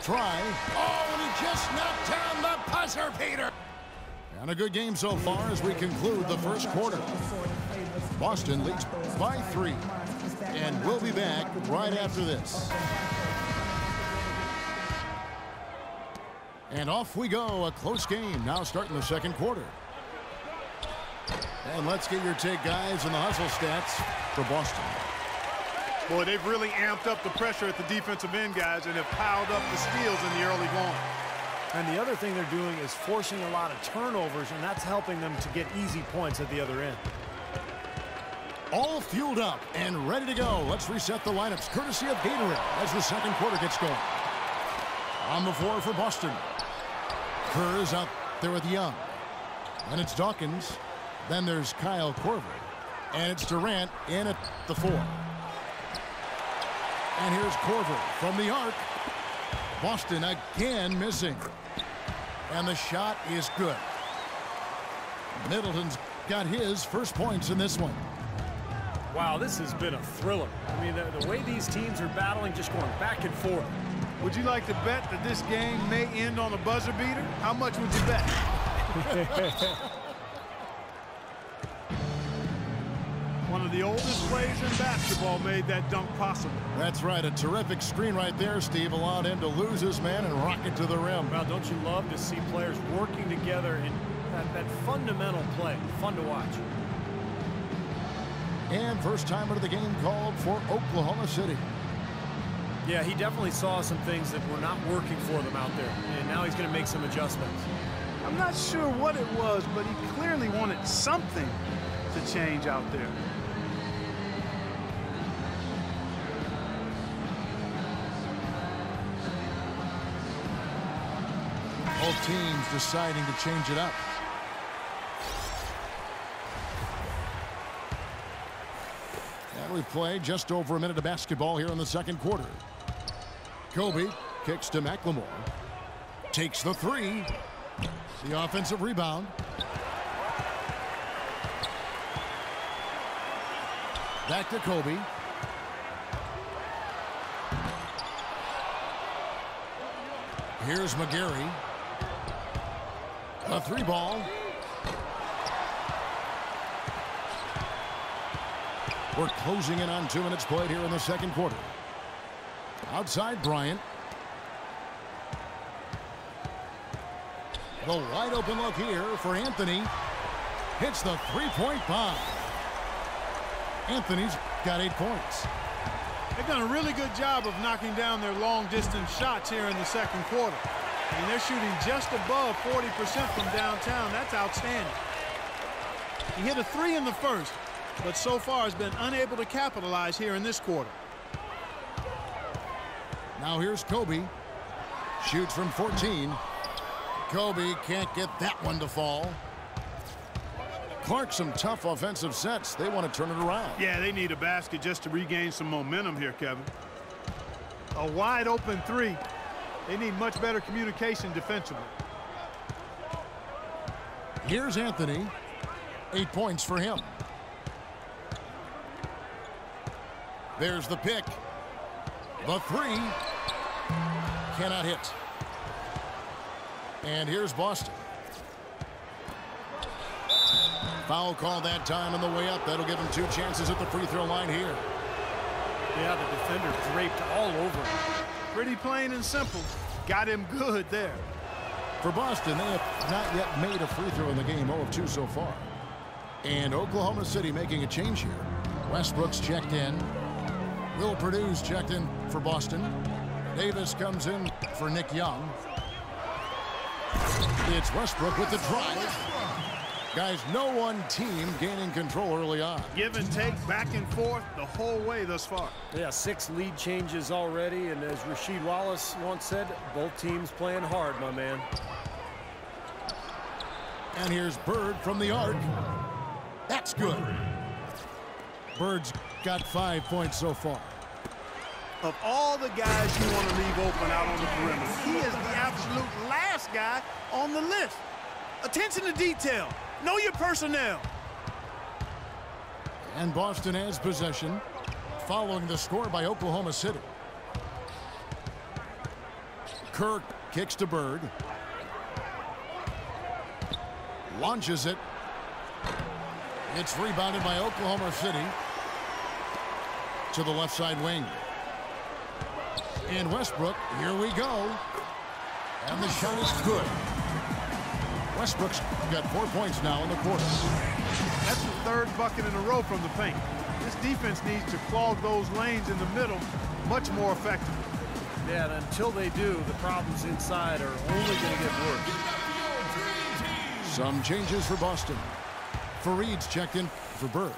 try. Oh, and he just knocked down the buzzer beater. And a good game so far as we conclude the first quarter. Boston leads by 3. And we'll be back right after this. And off we go. A close game now starting the second quarter. And let's get your take, guys, on the hustle stats for Boston. Boy, they've really amped up the pressure at the defensive end, guys, and have piled up the steals in the early going. And the other thing they're doing is forcing a lot of turnovers, and that's helping them to get easy points at the other end. All fueled up and ready to go. Let's reset the lineups courtesy of Gatorade as the second quarter gets going. On the floor for Boston. Kerr is out there with Young. And it's Dawkins. Then there's Kyle Korver. And it's Durant in at the 4. And here's Korver from the arc. Boston again missing. And the shot is good. Middleton's got his first points in this one. Wow, this has been a thriller. I mean, the way these teams are battling, just going back and forth. Would you like to bet that this game may end on a buzzer beater? How much would you bet? One of the oldest players in basketball made that dunk possible. That's right. A terrific screen right there, Steve. Allowed him to lose his man and rock it to the rim. Well, don't you love to see players working together in that fundamental play? Fun to watch. And first timer of the game called for Oklahoma City. Yeah, he definitely saw some things that were not working for them out there. And now he's going to make some adjustments. I'm not sure what it was, but he clearly wanted something to change out there. Both teams deciding to change it up. And we play just over a minute of basketball here in the second quarter. Kobe kicks to McLemore. Takes the 3. The offensive rebound. Back to Kobe. Here's McGarry. A 3 ball. We're closing in on 2 minutes played here in the second quarter. Outside Bryant. The wide open look here for Anthony. Hits the 3-point bomb. Anthony's got 8 points. They've done a really good job of knocking down their long-distance shots here in the second quarter. And they're shooting just above 40% from downtown. That's outstanding. He hit a 3 in the first, but so far has been unable to capitalize here in this quarter. Now here's Kobe. Shoots from 14. Kobe can't get that one to fall. Clark, some tough offensive sets. They want to turn it around. Yeah, they need a basket just to regain some momentum here, Kevin. A wide open 3. They need much better communication defensively. Here's Anthony. 8 points for him. There's the pick. The 3. Cannot hit. And here's Boston. Foul call that time on the way up. That'll give him 2 chances at the free throw line here. Yeah, the defender draped all over him. Pretty plain and simple. Got him good there. For Boston, they have not yet made a free throw in the game. 0 of 2 so far. And Oklahoma City making a change here. Westbrook's checked in. Will Purdue's checked in for Boston. Davis comes in for Nick Young. It's Westbrook with the drive. Guys, no one team gaining control early on. Give and take, back and forth the whole way thus far. Yeah, 6 lead changes already, and as Rasheed Wallace once said, both teams playing hard, my man. And here's Bird from the arc. That's good. Bird's got 5 points so far. Of all the guys you want to leave open out on the perimeter, he is the absolute last guy on the list. Attention to detail. Know your personnel. And Boston has possession following the score by Oklahoma City. Kerr kicks to Bird. Launches it. It's rebounded by Oklahoma City to the left side wing. And Westbrook, here we go. And the shot is good. Westbrook's got 4 points now in the quarter. That's the third bucket in a row from the paint. This defense needs to clog those lanes in the middle much more effectively. Yeah, and until they do, the problems inside are only going to get worse. Some changes for Boston. Fareed's checked in for Bird.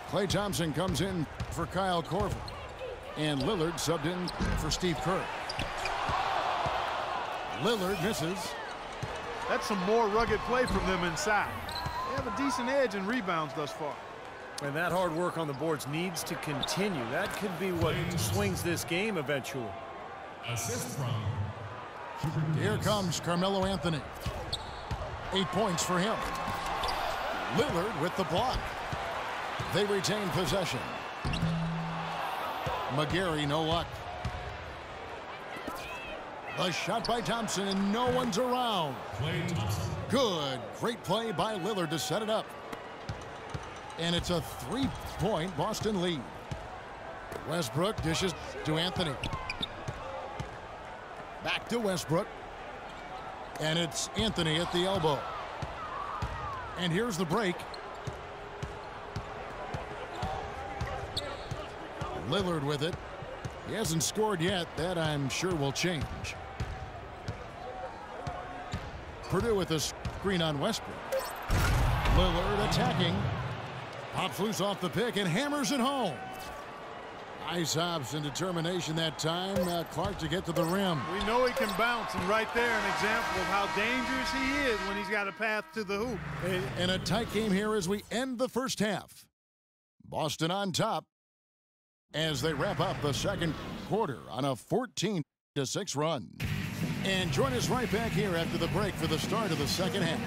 Klay Thompson comes in for Kyle Korver. And Lillard subbed in for Steve Kerr. Lillard misses. That's some more rugged play from them inside. They have a decent edge in rebounds thus far. And that hard work on the boards needs to continue. That could be what swings this game eventually. Assist from. Here comes Carmelo Anthony. 8 points for him. Lillard with the block. They retain possession. McGarry, no luck. The shot by Thompson, and no one's around. Good. Great play by Lillard to set it up. And it's a 3-point Boston lead. Westbrook dishes to Anthony. Back to Westbrook. And it's Anthony at the elbow. And here's the break. Lillard with it. He hasn't scored yet. That, I'm sure, will change. Purdue with a screen on Westbrook. Lillard attacking. Pops loose off the pick and hammers it home. Nice hops and determination that time. Clark to get to the rim. We know he can bounce, and right there an example of how dangerous he is when he's got a path to the hoop. And a tight game here as we end the first half. Boston on top as they wrap up the second quarter on a 14-6 run. And join us right back here after the break for the start of the second half.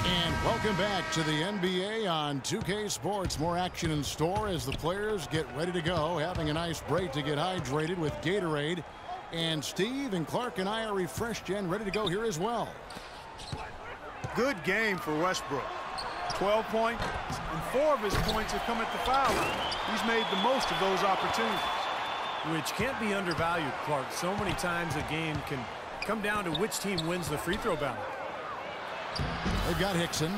And welcome back to the NBA on 2K Sports. More action in store as the players get ready to go, having a nice break to get hydrated with Gatorade. And Steve and Clark and I are refreshed and ready to go here as well. Good game for Westbrook. 12 points, and 4 of his points have come at the foul line. He's made the most of those opportunities. Which can't be undervalued, Clark. So many times a game can come down to which team wins the free throw battle. They've got Hickson.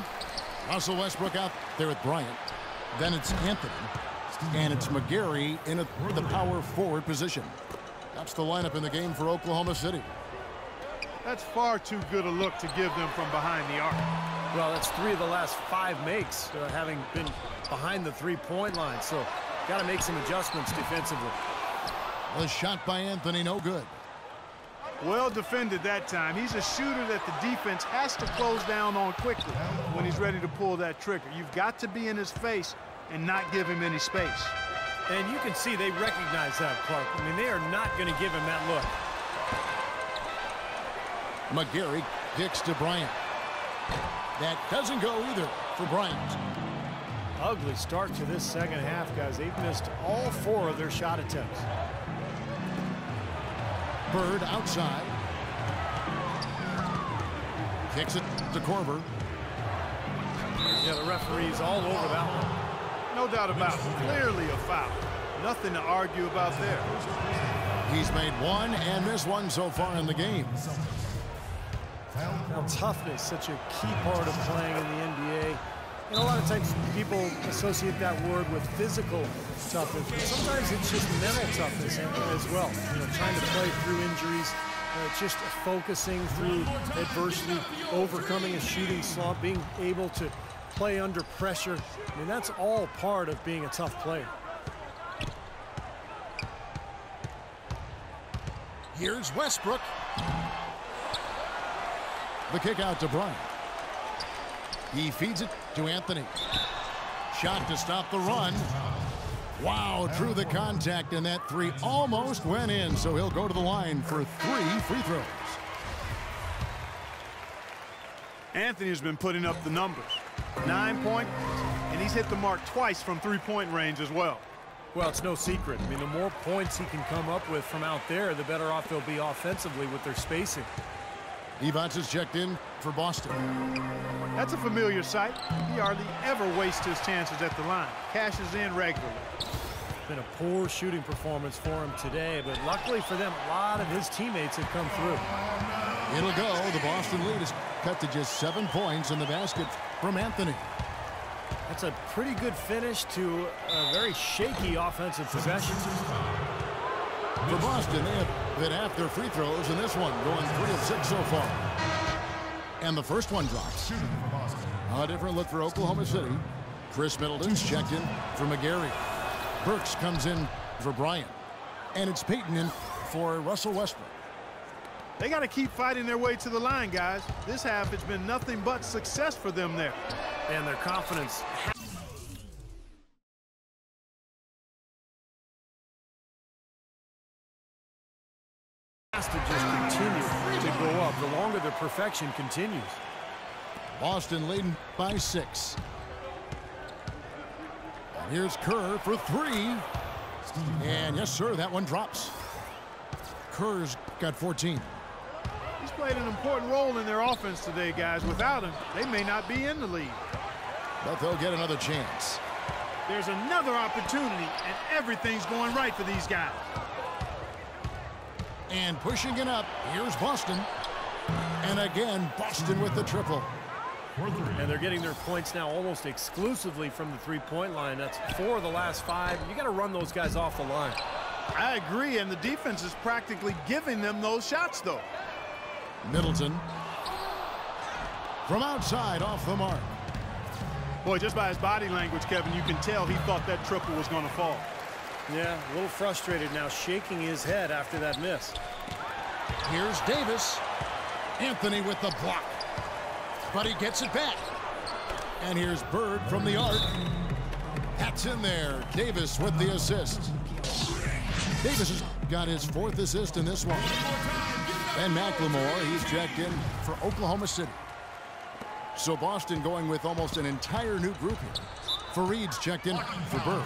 Russell Westbrook out there with Bryant. Then it's Anthony. And it's McGarry in the power forward position. That's the lineup in the game for Oklahoma City. That's far too good a look to give them from behind the arc. Well, that's 3 of the last 5 makes, having been behind the three-point line. So, got to make some adjustments defensively. The shot by Anthony, no good. Well defended that time. He's a shooter that the defense has to close down on quickly when he's ready to pull that trigger. You've got to be in his face and not give him any space. And you can see they recognize that, Clark. I mean, they are not going to give him that look. McGarry kicks to Bryant. That doesn't go either for Bryant. Ugly start to this second half, guys. They've missed all 4 of their shot attempts. Bird outside. Kicks it to Korver. Yeah, the referee's all over that one. No doubt about it. Clearly a foul. Nothing to argue about there. He's made 1 and missed 1 so far in the game. Now, toughness, such a key part of playing in the NBA. And a lot of times people associate that word with physical toughness, but sometimes it's just mental toughness as well. You know, trying to play through injuries, just focusing through adversity, overcoming a shooting slump, being able to play under pressure. I mean, that's all part of being a tough player. Here's Westbrook. The kick out to Bryant. He feeds it to Anthony. Shot to stop the run. Wow, drew the contact, and that 3 almost went in, so he'll go to the line for 3 free throws. Anthony has been putting up the numbers. 9 points, and he's hit the mark twice from 3-point range as well. Well, it's no secret. I mean, the more points he can come up with from out there, the better off they'll be offensively with their spacing. Evans is checked in for Boston. That's a familiar sight. He hardly ever wastes his chances at the line. Cashes in regularly. Been a poor shooting performance for him today, but luckily for them, a lot of his teammates have come through. It'll go. The Boston lead is cut to just 7 points in the basket from Anthony. That's a pretty good finish to a very shaky offensive possession. For Boston, they have hit half their free throws in this one, going 3 of 6 so far. And the first one drops. A different look for Oklahoma City. Chris Middleton's checked in for McGarry. Burks comes in for Bryant. And it's Payton in for Russell Westbrook. They got to keep fighting their way to the line, guys. This half has been nothing but success for them there. And their confidence has to just continue to go up the longer the perfection continues. Boston leading by 6. And here's Kerr for 3. And yes, sir, that one drops. Kerr's got 14. He's played an important role in their offense today, guys. Without him, they may not be in the lead. But they'll get another chance. There's another opportunity, and everything's going right for these guys. And pushing it up, here's Boston. And again, Boston with the triple. And they're getting their points now almost exclusively from the three-point line. That's 4 of the last 5. You got to run those guys off the line. I agree, and the defense is practically giving them those shots, though. Middleton. From outside, off the mark. Boy, just by his body language, Kevin, you can tell he thought that triple was going to fall. Yeah, a little frustrated now, shaking his head after that miss. Here's Davis. Anthony with the block. But he gets it back. And here's Bird from the arc. That's in there. Davis with the assist. Davis has got his 4th assist in this one. And McLemore, he's checked in for Oklahoma City. So Boston going with almost an entire new group here. Fareed's checked in for Bird.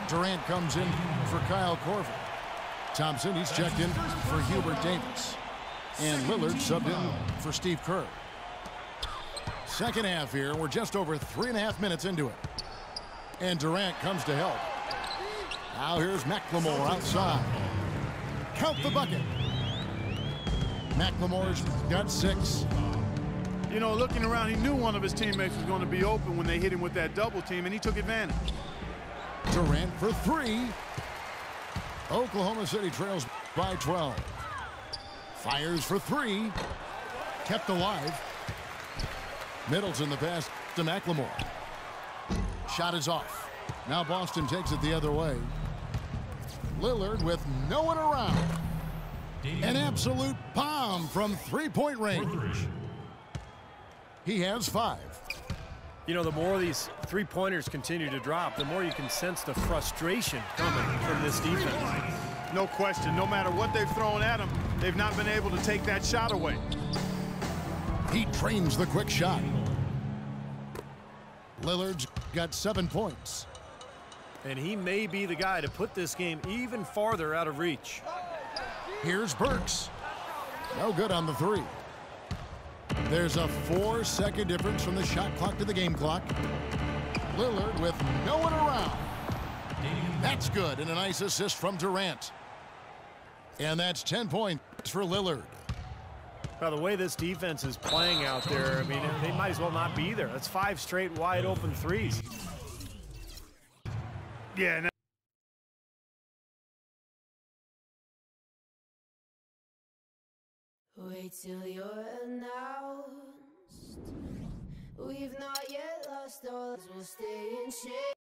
Durant comes in for Kyle Korver. Thompson, he's checked in for Hubert Davis. And Lillard subbed in for Steve Kerr. Second half here. We're just over 3.5 minutes into it. And Durant comes to help. Now here's McLemore outside. Count the bucket. McLemore's got 6. You know, looking around, he knew one of his teammates was going to be open when they hit him with that double team, and he took advantage. Durant for 3. Oklahoma City trails by 12. Fires for 3. Kept alive. Middleton the pass to McLemore. Shot is off. Now Boston takes it the other way. Lillard with no one around. An absolute bomb from three-point range. He has 5. You know, the more these three-pointers continue to drop, the more you can sense the frustration coming from this defense. No question. No matter what they've thrown at him, they've not been able to take that shot away. He trains the quick shot. Lillard's got 7 points. And he may be the guy to put this game even farther out of reach. Here's Burks. No good on the 3. There's a 4-second difference from the shot clock to the game clock. Lillard with no one around. That's good, and a nice assist from Durant. And that's 10 points for Lillard. By the way this defense is playing out there, I mean, they might as well not be there. That's 5 straight wide open threes. Yeah. Now wait till you're announced. We've not yet lost all, we'll stay in shape.